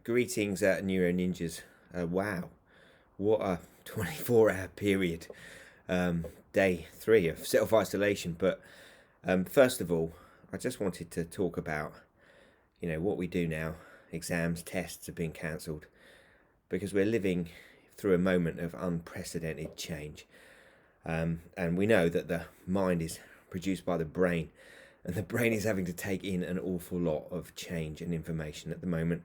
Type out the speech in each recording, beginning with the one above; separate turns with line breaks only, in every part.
Greetings, Neuro Ninjas. Wow, what a 24-hour period. Day 3 of self-isolation. But first of all, I just wanted to talk about, what we do now. Exams, tests have been cancelled because we're living through a moment of unprecedented change. And we know that the mind is produced by the brain, and the brain is having to take in an awful lot of change and information at the moment.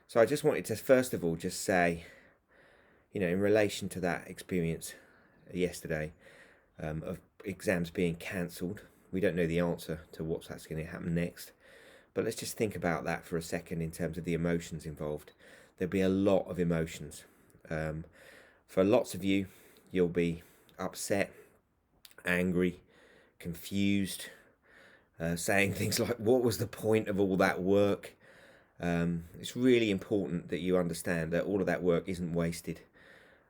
So I just wanted to first of all just say, in relation to that experience yesterday of exams being cancelled, we don't know the answer to that's going to happen next. But let's just think about that for a second in terms of the emotions involved. There'll be a lot of emotions. For lots of you, you'll be upset, angry, confused, saying things like, what was the point of all that work? It's really important that you understand that all of that work isn't wasted.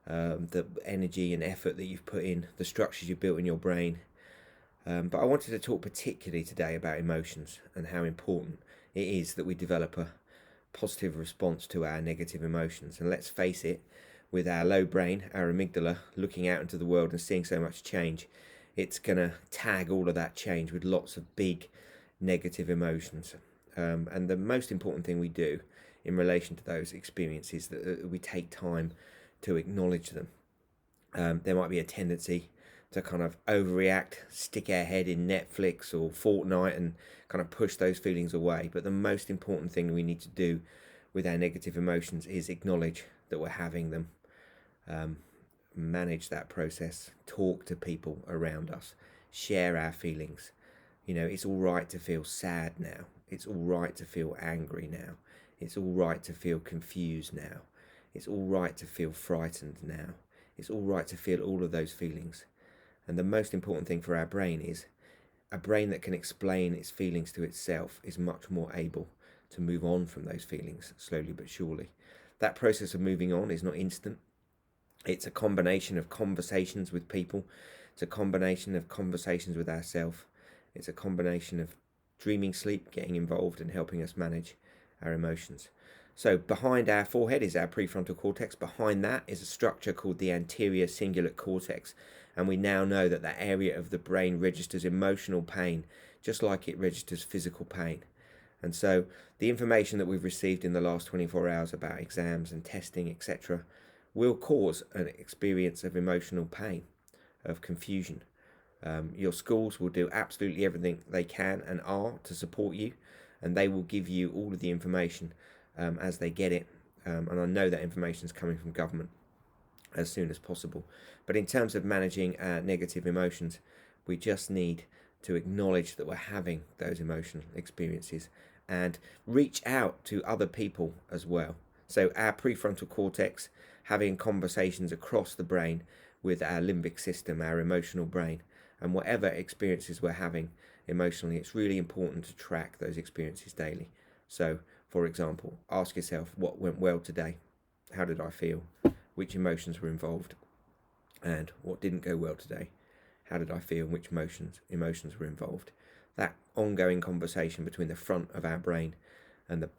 The energy and effort that you've put in, the structures you've built in your brain. But I wanted to talk particularly today about emotions and how important it is that we develop a positive response to our negative emotions. And let's face it, with our low brain, our amygdala, looking out into the world and seeing so much change, it's going to tag all of that change with lots of big negative emotions. And the most important thing we do in relation to those experiences is that we take time to acknowledge them. There might be a tendency to kind of overreact, stick our head in Netflix or Fortnite and kind of push those feelings away. But the most important thing we need to do with our negative emotions is acknowledge that we're having them. Manage that process, talk to people around us, share our feelings. It's all right to feel sad now. It's all right to feel angry now. It's all right to feel confused now. It's all right to feel frightened now. It's all right to feel all of those feelings. And the most important thing for our brain is a brain that can explain its feelings to itself is much more able to move on from those feelings slowly but surely. That process of moving on is not instant. It's a combination of conversations with people. It's a combination of conversations with ourselves. It's a combination of dreaming sleep, getting involved and helping us manage our emotions. So behind our forehead is our prefrontal cortex. Behind that is a structure called the anterior cingulate cortex. And we now know that that area of the brain registers emotional pain, just like it registers physical pain. And so the information that we've received in the last 24 hours about exams and testing, etc., will cause an experience of emotional pain, of confusion. Your schools will do absolutely everything they can and are to support you, and they will give you all of the information as they get it. And I know that information is coming from government as soon as possible. But in terms of managing negative emotions, we just need to acknowledge that we're having those emotional experiences and reach out to other people as well. So our prefrontal cortex having conversations across the brain with our limbic system, our emotional brain, and whatever experiences we're having emotionally, it's really important to track those experiences daily. So, for example, ask yourself, what went well today? How did I feel? Which emotions were involved? And what didn't go well today? How did I feel? Which emotions were involved? That ongoing conversation between the front of our brain and the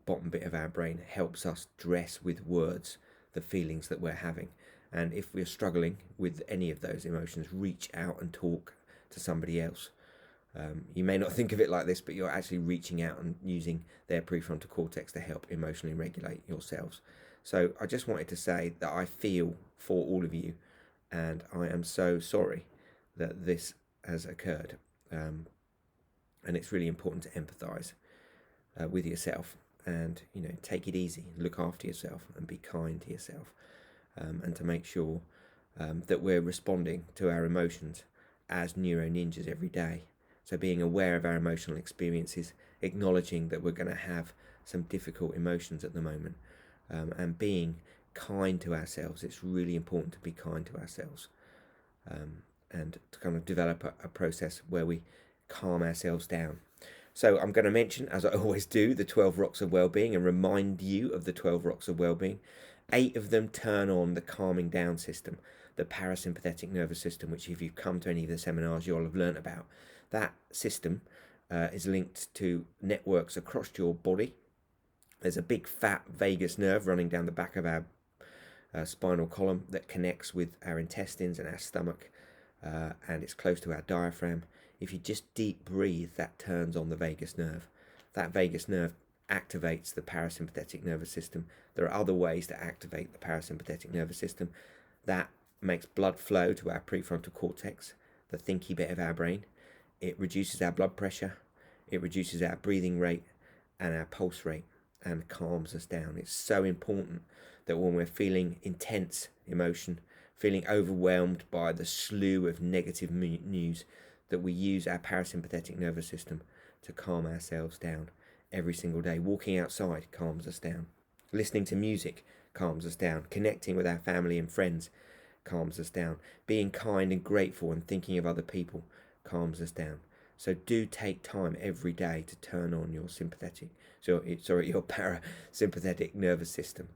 bottom bit of our brain helps us dress with words the feelings that we're having. And if we're struggling with any of those emotions, reach out and talk to somebody else. You may not think of it like this, but you're actually reaching out and using their prefrontal cortex to help emotionally regulate yourselves. So I just wanted to say that I feel for all of you, and I am so sorry that this has occurred. And it's really important to empathise with yourself and, take it easy, look after yourself and be kind to yourself. And to make sure that we're responding to our emotions as neuro ninjas every day. So being aware of our emotional experiences, acknowledging that we're going to have some difficult emotions at the moment, and being kind to ourselves. It's really important to be kind to ourselves, and to kind of develop a process where we calm ourselves down. So I'm going to mention, as I always do, the 12 rocks of well-being and remind you of the 12 rocks of well-being. 8 of them turn on the calming down system, the parasympathetic nervous system, which if you've come to any of the seminars, you'll have learnt about. That system is linked to networks across your body There's a big fat vagus nerve running down the back of our spinal column that connects with our intestines and our stomach, and it's close to our diaphragm. If you just deep breathe, that turns on the vagus nerve. That vagus nerve activates the parasympathetic nervous system. There are other ways to activate the parasympathetic nervous system. That makes blood flow to our prefrontal cortex, the thinky bit of our brain. It reduces our blood pressure, it reduces our breathing rate and our pulse rate, and calms us down. It's so important that when we're feeling intense emotion, feeling overwhelmed by the slew of negative news, that we use our parasympathetic nervous system to calm ourselves down every single day. Walking outside calms us down. Listening to music calms us down. Connecting with our family and friends calms us down. Being kind and grateful and thinking of other people calms us down. So do take time every day to turn on your your parasympathetic nervous system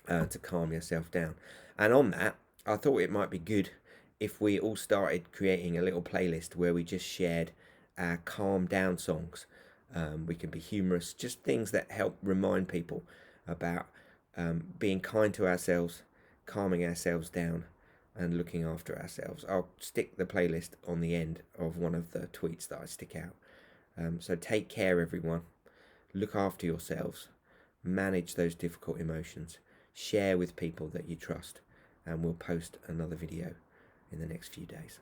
to calm yourself down. And on that, I thought it might be good if we all started creating a little playlist where we just shared our calm down songs. We can be humorous, just things that help remind people about being kind to ourselves, calming ourselves down, and looking after ourselves. I'll stick the playlist on the end of one of the tweets that I stick out. So take care, everyone. Look after yourselves. Manage those difficult emotions. Share with people that you trust. And we'll post another video in the next few days.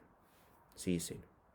See you soon.